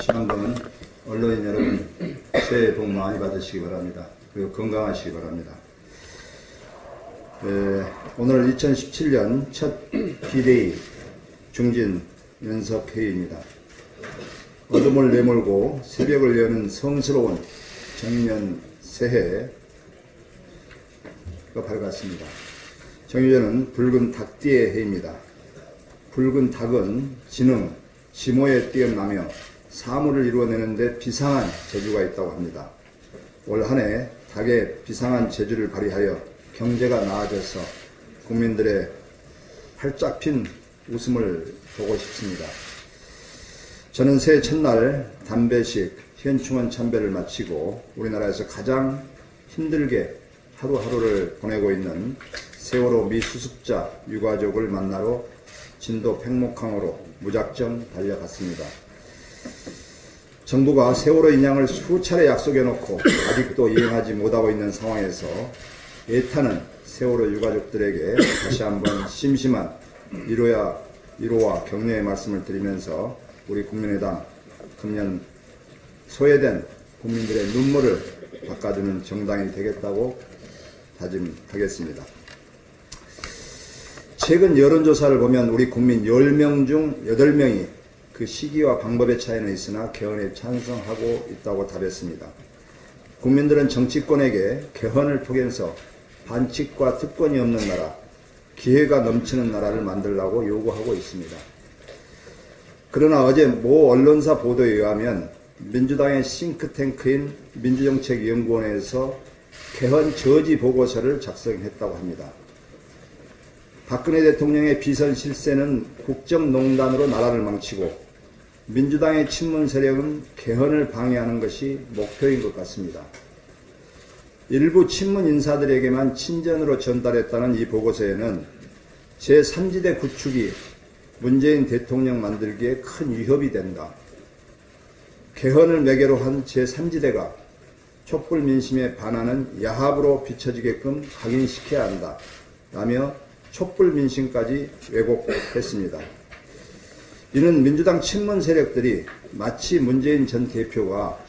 다시 한번 언론인 여러분 새해 복 많이 받으시기 바랍니다. 그리고 건강하시기 바랍니다. 오늘 2017년 첫 D-Day 중진 연석회의입니다. 어둠을 내몰고 새벽을 여는 성스러운 정년 새해가 밝았습니다. 정유전은 붉은 닭띠의 해입니다. 붉은 닭은 지능, 지모에 뛰어나며 사물을 이루어내는데 비상한 재주가 있다고 합니다. 올 한 해 닭의 비상한 재주를 발휘하여 경제가 나아져서 국민들의 활짝 핀 웃음을 보고 싶습니다. 저는 새해 첫날 담배식 현충원 참배를 마치고 우리나라에서 가장 힘들게 하루하루를 보내고 있는 세월호 미수습자 유가족을 만나러 진도 팽목항으로 무작정 달려갔습니다. 정부가 세월호 인양을 수차례 약속해놓고 아직도 이행하지 못하고 있는 상황에서 애타는 세월호 유가족들에게 다시 한번 심심한 위로와 격려의 말씀을 드리면서 우리 국민의당 금년 소외된 국민들의 눈물을 닦아주는 정당이 되겠다고 다짐하겠습니다. 최근 여론조사를 보면 우리 국민 10명 중 8명이 그 시기와 방법의 차이는 있으나 개헌에 찬성하고 있다고 답했습니다. 국민들은 정치권에게 개헌을 통해서 반칙과 특권이 없는 나라, 기회가 넘치는 나라를 만들라고 요구하고 있습니다. 그러나 어제 모 언론사 보도에 의하면 민주당의 싱크탱크인 민주정책연구원에서 개헌 저지 보고서를 작성했다고 합니다. 박근혜 대통령의 비선 실세는 국정농단으로 나라를 망치고 민주당의 친문 세력은 개헌을 방해하는 것이 목표인 것 같습니다. 일부 친문 인사들에게만 친전으로 전달했다는 이 보고서에는 제3지대 구축이 문재인 대통령 만들기에 큰 위협이 된다. 개헌을 매개로 한 제3지대가 촛불 민심에 반하는 야합으로 비춰지게끔 각인시켜야 한다. 라며 촛불 민심까지 왜곡했습니다. 이는 민주당 친문 세력들이 마치 문재인 전 대표가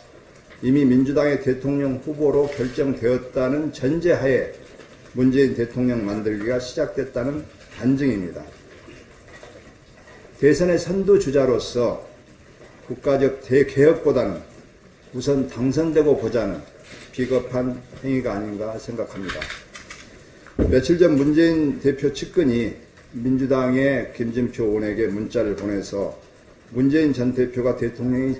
이미 민주당의 대통령 후보로 결정되었다는 전제하에 문재인 대통령 만들기가 시작됐다는 반증입니다. 대선의 선두주자로서 국가적 대개혁보다는 우선 당선되고 보자는 비겁한 행위가 아닌가 생각합니다. 며칠 전 문재인 대표 측근이 민주당의 김진표 의원에게 문자를 보내서 문재인 전 대표가 대통령이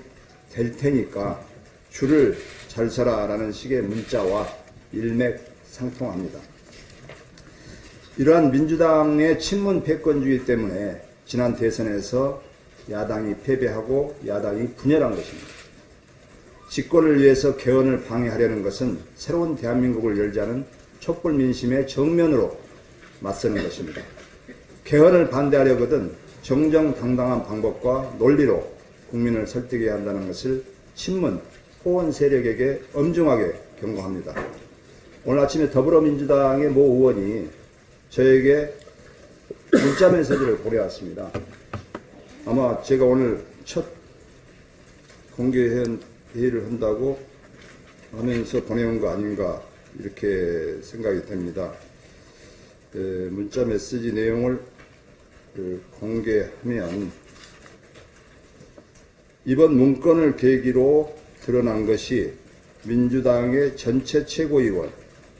될 테니까 줄을 잘 서라라는 식의 문자와 일맥상통합니다. 이러한 민주당의 친문 패권주의 때문에 지난 대선에서 야당이 패배하고 야당이 분열한 것입니다. 집권을 위해서 개헌을 방해하려는 것은 새로운 대한민국을 열자는 촛불 민심의 정면으로 맞서는 것입니다. 개헌을 반대하려거든 정정당당한 방법과 논리로 국민을 설득해야 한다는 것을 친문, 호원 세력에게 엄중하게 경고합니다. 오늘 아침에 더불어민주당의 모 의원이 저에게 문자 메시지를 보내왔습니다. 아마 제가 오늘 첫 공개 회의를 한다고 하면서 보내온 거 아닌가 이렇게 생각이 됩니다. 문자 메시지 내용을 공개하면 이번 문건을 계기로 드러난 것이 민주당의 전체 최고위원,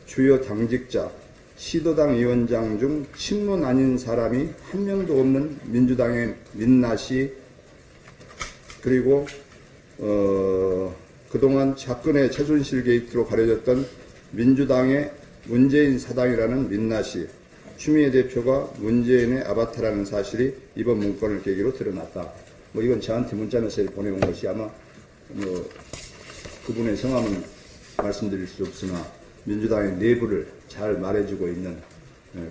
주요 당직자, 시도당 위원장 중 친문 아닌 사람이 한 명도 없는 민주당의 민낯이 그리고 그동안 박근혜 최순실 게이트로 가려졌던 민주당의 문재인 사당이라는 민낯이 추미애 대표가 문재인의 아바타라는 사실이 이번 문건을 계기로 드러났다. 이건 저한테 문자 메시지를 보내온 것이 아마 그분의 성함은 말씀드릴 수 없으나 민주당의 내부를 잘 말해주고 있는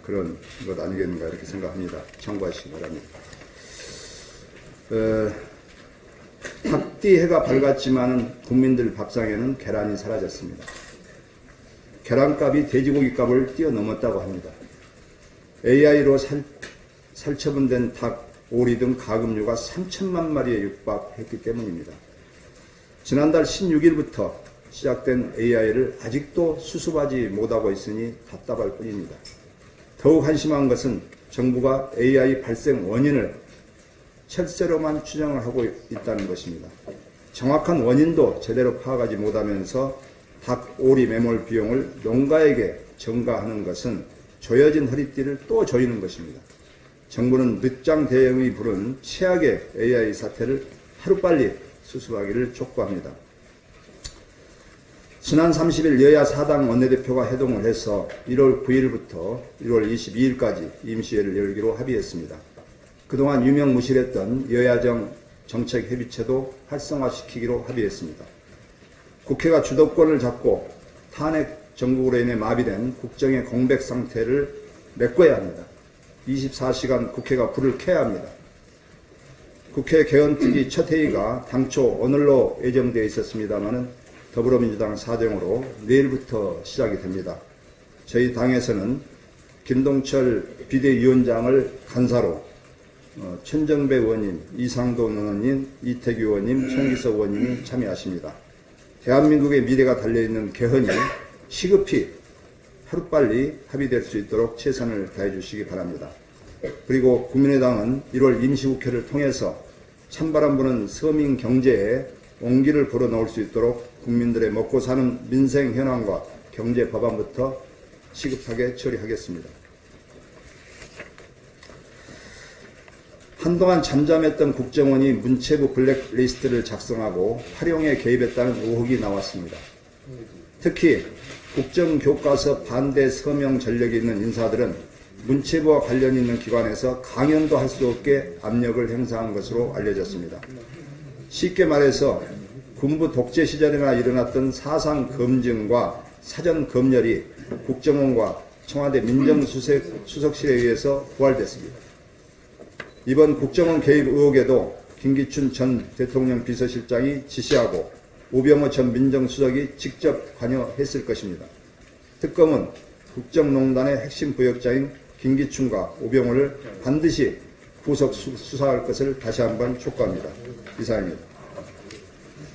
그런 것 아니겠는가 이렇게 생각합니다. 참고하시기 바랍니다. 닭띠 해가 밝았지만 국민들 밥상에는 계란이 사라졌습니다. 계란값이 돼지고기 값을 뛰어넘었다고 합니다. AI로 살처분된 닭, 오리 등 가금류가 3천만 마리에 육박했기 때문입니다. 지난달 16일부터 시작된 AI를 아직도 수습하지 못하고 있으니 답답할 뿐입니다. 더욱 한심한 것은 정부가 AI 발생 원인을 철새로만 추정을 하고 있다는 것입니다. 정확한 원인도 제대로 파악하지 못하면서 닭, 오리, 매몰 비용을 농가에게 전가하는 것은 조여진 허리띠를 또 조이는 것입니다. 정부는 늦장 대응이 부른 최악의 AI 사태를 하루빨리 수습하기를 촉구합니다. 지난 30일 여야 4당 원내대표가 회동을 해서 1월 9일부터 1월 22일까지 임시회를 열기로 합의했습니다. 그동안 유명무실했던 여야정 정책협의체도 활성화시키기로 합의했습니다. 국회가 주도권을 잡고 탄핵 정국으로 인해 마비된 국정의 공백 상태를 메꿔야 합니다. 24시간 국회가 불을 켜야 합니다. 국회 개헌특위 첫 회의가 당초 오늘로 예정되어 있었습니다마는 더불어민주당 사정으로 내일부터 시작이 됩니다. 저희 당에서는 김동철 비대위원장을 간사로 천정배 의원님, 이상도 의원님, 이태규 의원님, 송기석 의원님이 참여하십니다. 대한민국의 미래가 달려있는 개헌이 시급히 하루빨리 합의될 수 있도록 최선을 다해 주시기 바랍니다. 그리고 국민의당은 1월 임시국회를 통해서 찬바람 부는 서민 경제에 온기를 불어넣을 수 있도록 국민들의 먹고 사는 민생 현황과 경제 법안부터 시급하게 처리하겠습니다. 한동안 잠잠했던 국정원이 문체부 블랙리스트를 작성하고 활용에 개입했다는 의혹이 나왔습니다. 특히 국정교과서 반대 서명 전력이 있는 인사들은 문체부와 관련 있는 기관에서 강연도 할 수 없게 압력을 행사한 것으로 알려졌습니다. 쉽게 말해서 군부 독재 시절에나 일어났던 사상 검증과 사전 검열이 국정원과 청와대 민정수석실에 의해서 부활됐습니다. 이번 국정원 개입 의혹에도 김기춘 전 대통령 비서실장이 지시하고 우병우 전 민정수석이 직접 관여했을 것입니다. 특검은 국정농단의 핵심 부역자인 김기춘과 우병우를 반드시 구속 수사할 것을 다시 한번 촉구합니다. 이상입니다.